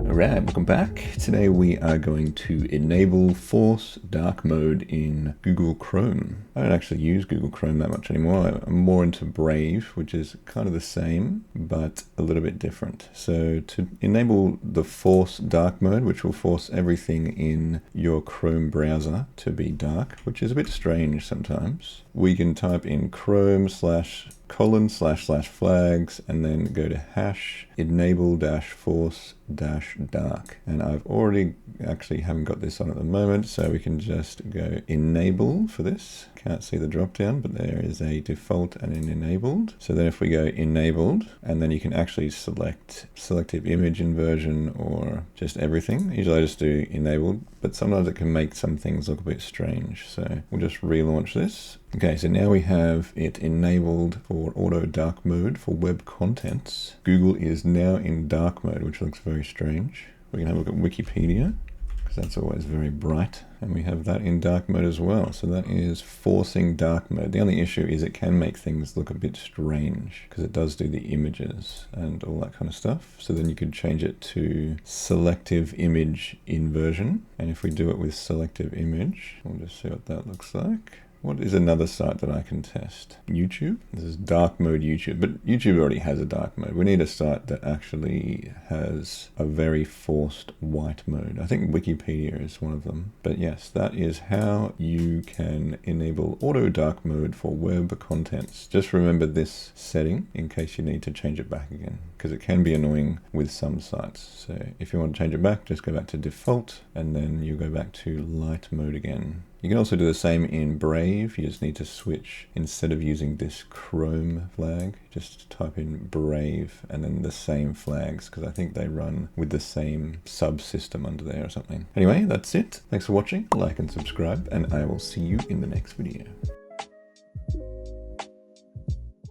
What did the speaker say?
Alright, welcome back. Today we are going to enable Force Dark Mode in Google Chrome. I don't actually use Google Chrome that much anymore. I'm more into Brave, which is kind of the same, but a little bit different. So to enable the Force Dark Mode, which will force everything in your Chrome browser to be dark, which is a bit strange sometimes, we can type in Chrome/://flags and then go to hash enable-force-dark. And I've already actually haven't got this on at the moment, so we can just go enable for this. Can't see the drop down, but there is a default and an enabled. So then if we go enabled, and then you can actually select selective image inversion or just everything. Usually I just do enabled, but sometimes it can make some things look a bit strange. So we'll just relaunch this. Okay, so now we have it enabled for auto dark mode for web contents. Google is now in dark mode, which looks very strange. We can have a look at Wikipedia, because that's always very bright. And we have that in dark mode as well. So that is forcing dark mode. The only issue is it can make things look a bit strange because it does do the images and all that kind of stuff. So then you could change it to selective image inversion. And if we do it with selective image, we'll just see what that looks like. What is another site that I can test? YouTube? This is dark mode YouTube, but YouTube already has a dark mode. We need a site that actually has a very forced white mode. I think Wikipedia is one of them. But yes, that is how you can enable auto dark mode for web contents. Just remember this setting in case you need to change it back again, because it can be annoying with some sites. So if you want to change it back, just go back to default and then you go back to light mode again. You can also do the same in Brave. You just need to switch, instead of using this Chrome flag, just type in Brave and then the same flags, because I think they run with the same subsystem under there or something. Anyway, that's it. Thanks for watching. Like and subscribe, and I will see you in the next video.